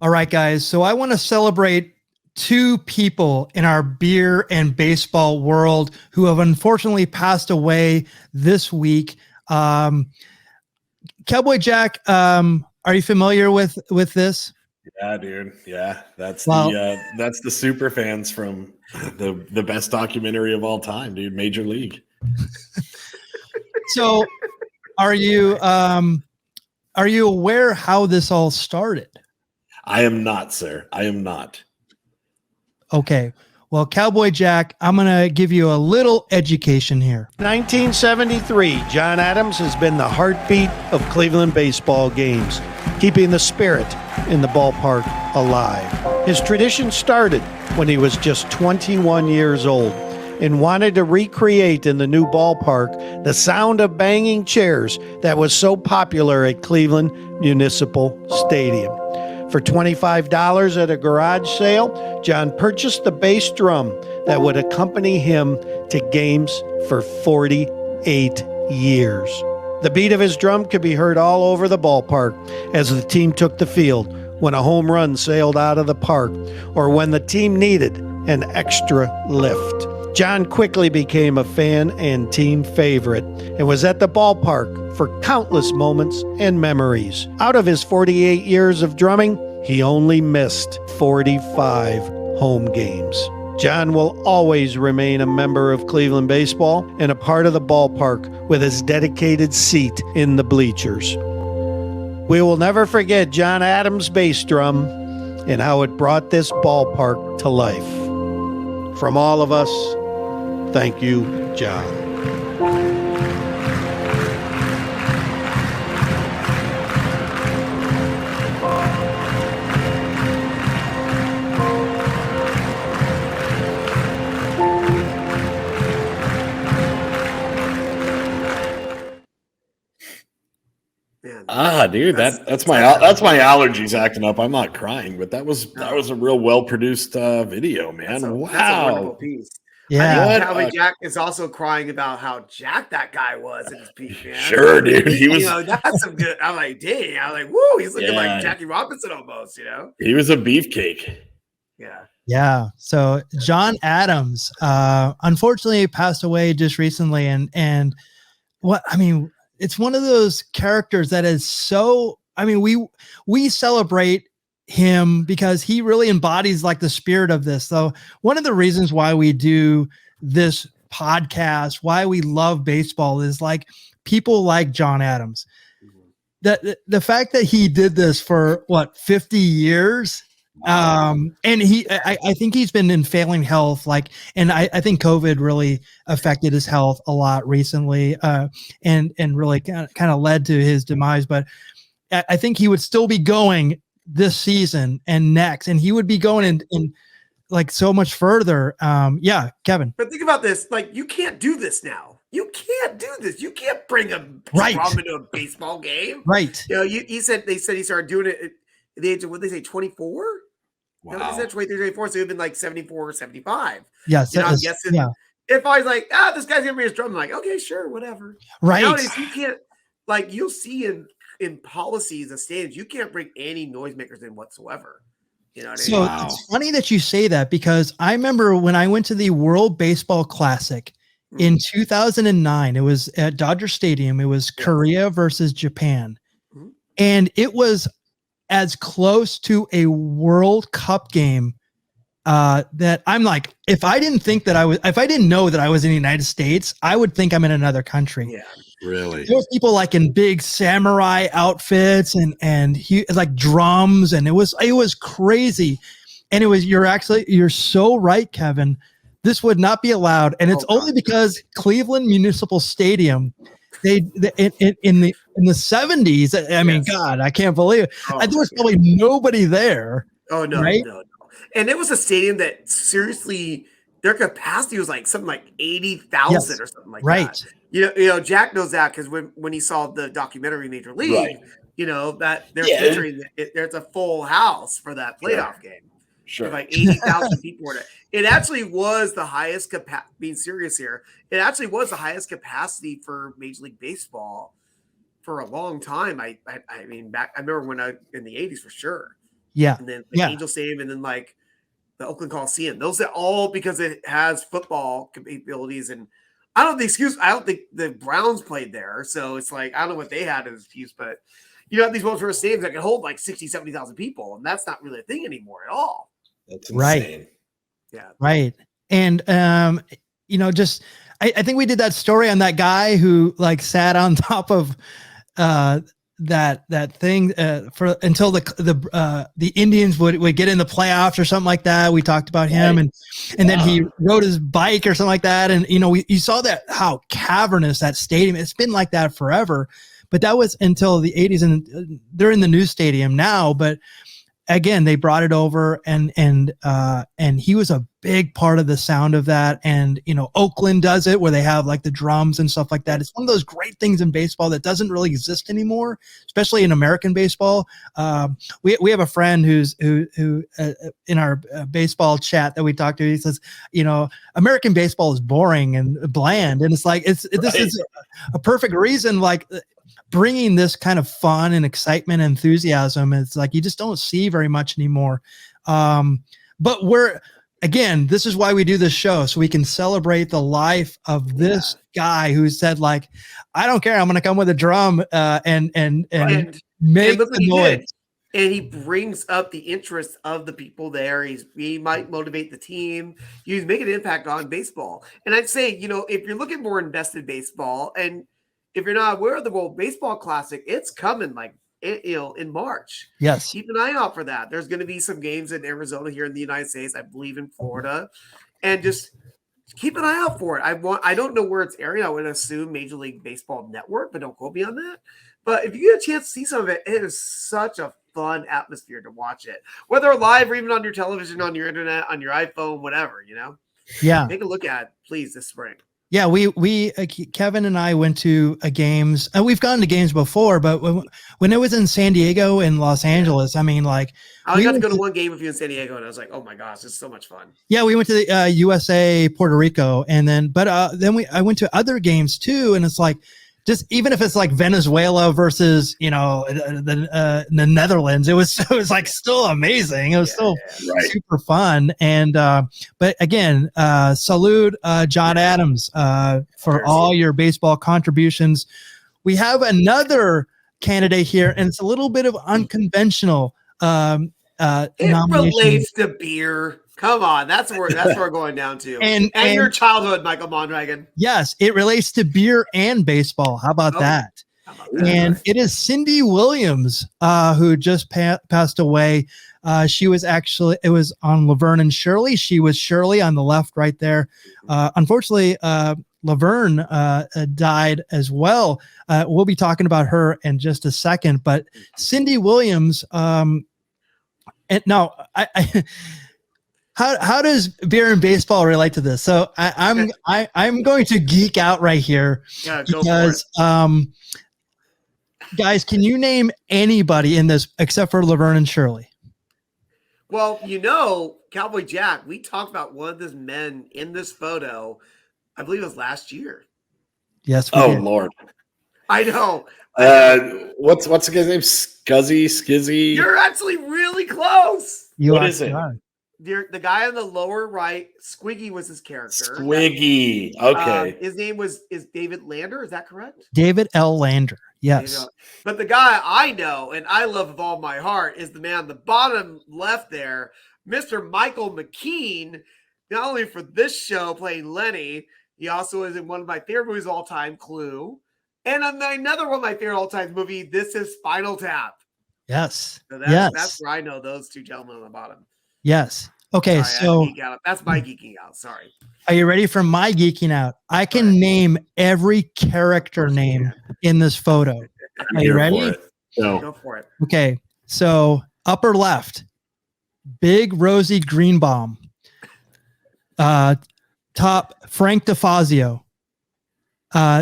All right, guys. So I want to celebrate two people in our beer and baseball world who have unfortunately passed away this week. Cowboy Jack, are you familiar with this? Yeah, dude. Yeah, that's Well, that's the super fans from the best documentary of all time, dude. Major League. so are you aware how this all started? I am not, sir. I am not. Okay. Well, Cowboy Jack, I'm going to give you a little education here. 1973, John Adams has been the heartbeat of Cleveland baseball games, keeping the spirit in the ballpark alive. His tradition started when he was just 21 years old and wanted to recreate in the new ballpark the sound of banging chairs that was so popular at Cleveland Municipal Stadium. For $25 at a garage sale, John purchased the bass drum that would accompany him to games for 48 years. The beat of his drum could be heard all over the ballpark as the team took the field, when a home run sailed out of the park, or when the team needed an extra lift. John quickly became a fan and team favorite and was at the ballpark for countless moments and memories. Out of his 48 years of drumming, he only missed 45 home games. John will always remain a member of Cleveland baseball and a part of the ballpark with his dedicated seat in the bleachers. We will never forget John Adams' bass drum and how it brought this ballpark to life. From all of us, thank you, John. Dude, that's my allergies acting up. I'm not crying, but that was a real well produced video, man. Wow, that's a wonderful piece. Yeah. I think Cowboy Jack is also crying about how jacked that guy was in his piece, man. Sure, dude. He was. That's some good. I'm like, dang. I'm like, woo. He's looking like Jackie Robinson almost. He was a beefcake. Yeah. Yeah. So John Adams, unfortunately passed away just recently. And it's one of those characters that is so, we celebrate him because he really embodies like the spirit of this. So one of the reasons why we do this podcast, why we love baseball, is like people like John Adams. The fact that he did this for 50 years. And I think he's been in failing health, and I think COVID really affected his health a lot recently, and really kind of led to his demise. But I think he would still be going this season and next, and he would be going in like so much further. Yeah, Kevin. But think about this: like, you can't do this now. You can't do this. You can't bring a drum into a baseball game, right? They said he started doing it at the age of, what they say, 24. Wow. He said 23, 24, so he would have been like 74 or 75. Yes. I'm guessing if I was like, this guy's gonna bring his drum, I'm like, okay, sure, whatever. Right. Nowadays, you can't, like, you'll see in policies and standards, you can't bring any noisemakers in whatsoever. You know what I mean? So it's funny that you say that, because I remember when I went to the World Baseball Classic in 2009, it was at Dodger Stadium. It was Korea versus Japan. And it was as close to a World Cup game that I'm like, if I didn't know that I was in the United States, I would think I'm in another country. Yeah, really. There was people like in big samurai outfits and like drums, and it was crazy. And you're so right, Kevin. This would not be allowed, and it's only because Cleveland Municipal Stadium, they in the 70s. I mean, God, I can't believe it. There was probably nobody there. Oh no, right? no. And it was a stadium that seriously, their capacity was like something like 80,000 or something like that. You know, Jack knows that because when he saw the documentary Major League, that they're featuring there's a full house for that playoff game. Sure. Like 80,000 people were there. It actually was the highest capacity, being serious here, it actually was the highest capacity for Major League Baseball for a long time. I mean, I remember when in the 80s for sure. Yeah. And then the Angel Stadium, and then like the Oakland Coliseum. Those are all because it has football capabilities. And I don't think the Browns played there. So it's like, I don't know what they had as an excuse, but you have these multi-purpose stadiums that can hold like 60, 70,000 people. And that's not really a thing anymore at all. That's insane. Yeah. Right. And, just, I think we did that story on that guy who like sat on top of, that thing for until the Indians would get in the playoffs or something like that. We talked about him, and then he rode his bike or something like that. And you saw that how cavernous that stadium. It's been like that forever, but that was until the 80s, and they're in the new stadium now. But again, they brought it over, and he was a big part of the sound of that. And Oakland does it where they have like the drums and stuff like that. It's one of those great things in baseball that doesn't really exist anymore, especially in American baseball. We have a friend who in our baseball chat that we talked to. He says, American baseball is boring and bland, and it's like this is a perfect reason, like, bringing this kind of fun and excitement and enthusiasm. It's like you just don't see very much anymore. But this is why we do this show, so we can celebrate the life of this guy who said, like, I don't care, I'm going to come with a drum and make the noise. And he brings up the interest of the people there. He might motivate the team. He's making an impact on baseball. And I'd say, if you're looking more invested baseball, and if you're not aware of the World Baseball Classic, it's coming in March. Yes. Keep an eye out for that. There's going to be some games in Arizona here in the United States, I believe in Florida, and just keep an eye out for it. I don't know where it's airing. I would assume Major League Baseball Network, but don't quote me on that. But if you get a chance to see some of it, it is such a fun atmosphere to watch it, whether live or even on your television, on your internet, on your iPhone, whatever, Yeah. Take a look at it, please, this spring. Yeah, we Kevin and I went to games, and we've gone to games before, but when it was in San Diego and Los Angeles, I mean, like, I got to go to one game with you in San Diego, and I was like, oh my gosh, it's so much fun. Yeah, we went to the USA, Puerto Rico, and then I went to other games too, and it's like, just even if it's like Venezuela versus the Netherlands, it was like still amazing. It was still super fun. And but again, salute John Adams for all your baseball contributions. We have another candidate here, and it's a little bit of unconventional. It relates to beer. Come on, that's where we're going down to. And your childhood, Michael Mondragon. Yes, it relates to beer and baseball. How about that? And it is Cindy Williams, who just passed away. It was on Laverne and Shirley. She was Shirley on the left right there. Unfortunately, Laverne died as well. We'll be talking about her in just a second. But Cindy Williams, and now How does beer and baseball relate to this? So I'm going to geek out right here because guys, can you name anybody in this except for Laverne and Shirley? Well, Cowboy Jack, we talked about one of those men in this photo. I believe it was last year. Yes. Oh did. Lord, I know. What's the guy's name? Skizzy. You're actually really close. What is it? The guy on the lower right, Squiggy was his character. Squiggy. Okay. His name is David Lander. Is that correct? David L. Lander. Yes. But the guy I know and I love with all my heart is the man on the bottom left there, Mr. Michael McKean. Not only for this show playing Lenny, he also is in one of my favorite movies of all time, Clue. And another one of my favorite all-time movie, This Is Spinal Tap. Yes. So that's where I know those two gentlemen on the bottom. Yes. Okay. Sorry, that's my geeking out. Sorry. Are you ready for my geeking out? I can name every character name in this photo. Are you ready? Go for it. Okay. So upper left, Big Rosie Greenbaum. Top, Frank DeFazio.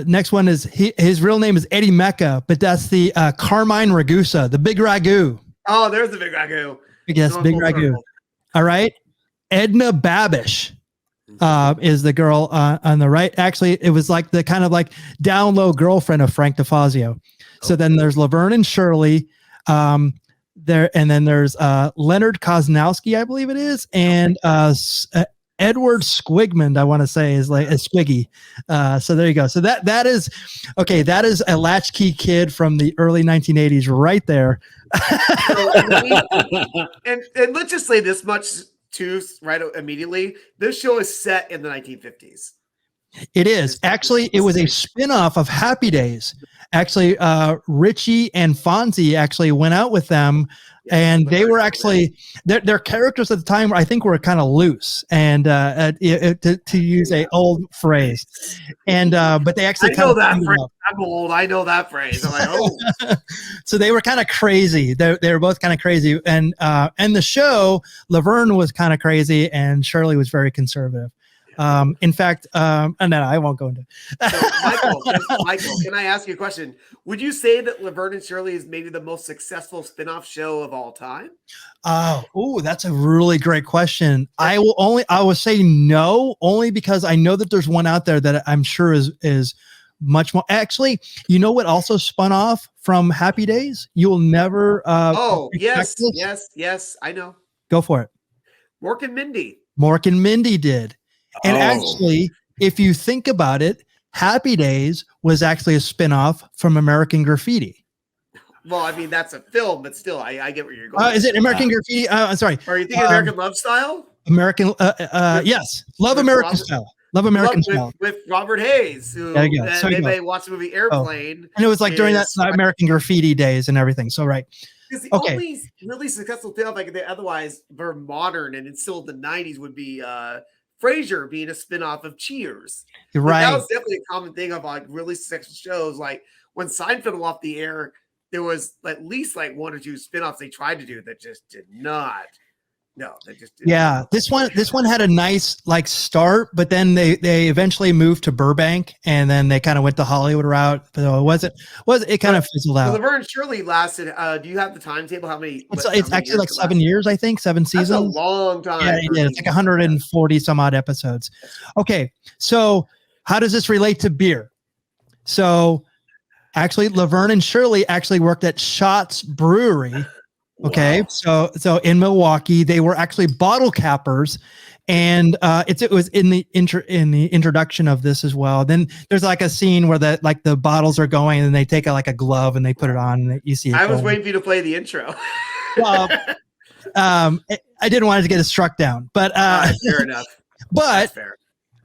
Next one is his real name is Eddie Mecca, but that's the Carmine Ragusa, the Big Ragu. Oh, there's the Big Ragu. Yes, Big Ragu. All right. Edna Babish is the girl on the right. Actually, it was like the kind of like down low girlfriend of Frank DeFazio. So then there's Laverne and Shirley. there, and then there's Leonard Kozlowski, I believe it is, and Edward Squigman, I want to say, is like a Squiggy. So there you go. So that is okay. That is a latchkey kid from the early 1980s, right there. and let's just say this much too, right immediately. This show is set in the 1950s. It is. Actually, it was a spin-off of Happy Days. Actually, Richie and Fonzie actually went out with them, and they were actually their characters at the time, I think, were kind of loose, and to use a old phrase, and but they actually I know that phrase. I'm old. I know that phrase. I'm like, oh. So they were kind of crazy. They were both kind of crazy, and the show, Laverne was kind of crazy, and Shirley was very conservative. In fact, no, I won't go into. So, Michael, can I ask you a question? Would you say that Laverne and Shirley is maybe the most successful spinoff show of all time? Oh, that's a really great question. I will say no, only because I know that there's one out there that I'm sure is much more. Actually, you know what also spun off from Happy Days? You'll never. Yes, I know. Go for it. Mork and Mindy. Mork and Mindy did. And actually, if you think about it, Happy Days was actually a spinoff from American Graffiti. Well, I mean, that's a film, but still, I get where you're going. Is it American Graffiti? I'm sorry. Are you thinking American Love Style? Yes. Love American Style. Love American Style. With Robert Hayes, who they watched the movie Airplane. And it was like during that American Graffiti days and everything. So, right. Because the only really successful film like they otherwise were modern and it's still the 90s would be Frasier being a spinoff of Cheers. You're right. That was definitely a common thing of like really successful shows. Like when Seinfeld went off the air, there was at least like one or two spinoffs they tried to do that just did not. No, they just didn't. Yeah. This one had a nice like start, but then they eventually moved to Burbank and then they kind of went the Hollywood route. So it kind of fizzled out. Laverne and Shirley lasted. Do you have the timetable? How many? It's actually like 7 years, I think, 7 seasons. That's a long time. Yeah, it is. It's like 140 some odd episodes. Okay. So how does this relate to beer? So actually, Laverne and Shirley actually worked at Schatz Brewery. Okay, wow. So in Milwaukee, they were actually bottle cappers, and it was in the introduction of this as well. Then there's like a scene where the bottles are going, and they take a glove and they put it on, and you see. I was waiting for you to play the intro. Well, I didn't want it to get it struck down, but fair enough. But that's fair.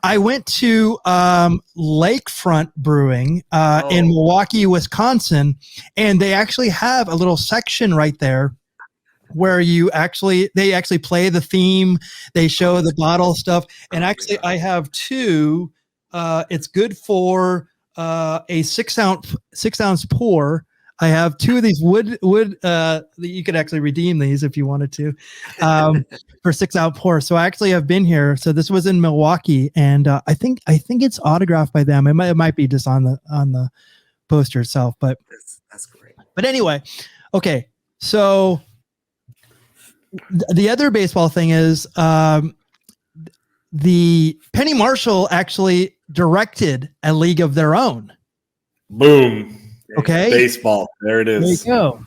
I went to Lakefront Brewing in Milwaukee, Wisconsin, and they actually have a little section right there where they actually play the theme. They show the bottle stuff, and actually I have two. It's good for a 6 ounce pour. I have two of these wood. You could actually redeem these if you wanted to, for 6 ounce pour. So I actually have been here. So this was in Milwaukee, and I think it's autographed by them. It might be just on the poster itself, but that's great. But anyway, okay. So the other baseball thing is the Penny Marshall actually directed A League of Their Own. Boom. Okay. Baseball. There it is. There you go.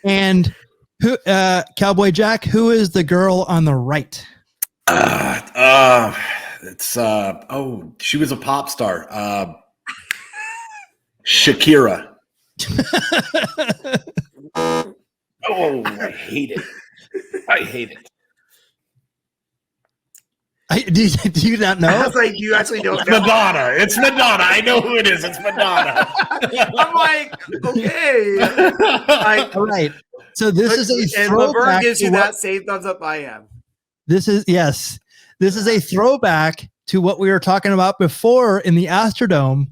And who, Cowboy Jack, who is the girl on the right? She was a pop star. Shakira. I hate it. Do you not know? I was like, you actually don't know. Madonna. It's Madonna. I know who it is. It's Madonna. I'm like, okay. All right. So this is a and Laverne gives you that same thumbs up I am. This is a throwback to what we were talking about before in the Astrodome.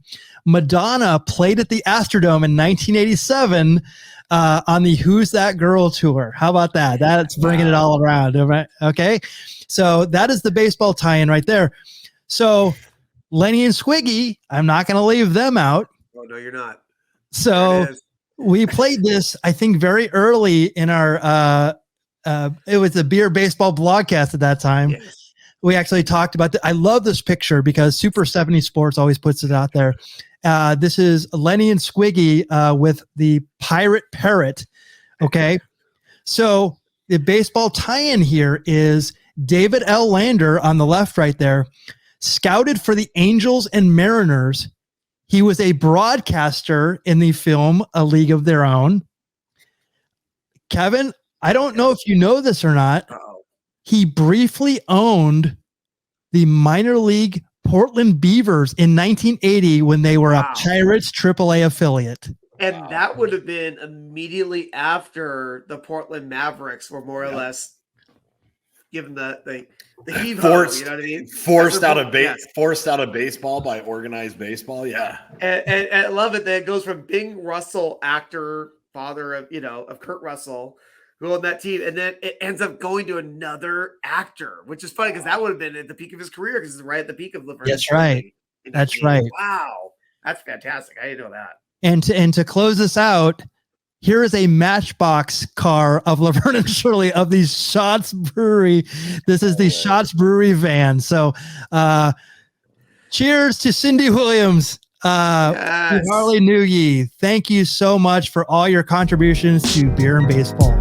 Madonna played at the Astrodome in 1987 on the Who's That Girl tour. How about that? That's bringing it all around. Right? Okay. So that is the baseball tie-in right there. So Lenny and Squiggy, I'm not going to leave them out. Oh, no, you're not. So we played this, I think, very early in our it was the Beer Baseball Blogcast at that time. Yes. We actually talked about I love this picture because Super 70 Sports always puts it out there. This is Lenny and Squiggy with the Pirate Parrot. Okay. So the baseball tie-in here is David L. Lander on the left right there, scouted for the Angels and Mariners. He was a broadcaster in the film A League of Their Own. Kevin, I don't know if you know this or not. He briefly owned the minor league Portland Beavers in 1980 when they were a Pirates AAA affiliate. And that would have been immediately after the Portland Mavericks were more or less given the heave-ho, you know what I mean? Forced out of baseball by organized baseball, yeah. And I love it that it goes from Bing Russell, actor, father of Kurt Russell, who owned that team, and then it ends up going to another actor, which is funny because that would have been at the peak of his career because it's right at the peak of Laverne. That's right. That's right. Wow, that's fantastic. I didn't know that. And to close this out, here is a Matchbox car of Laverne and Shirley of the Schatz Brewery. This is the Schatz Brewery van. So cheers to Cindy Williams. Harley Noogie. Thank you so much for all your contributions to beer and baseball.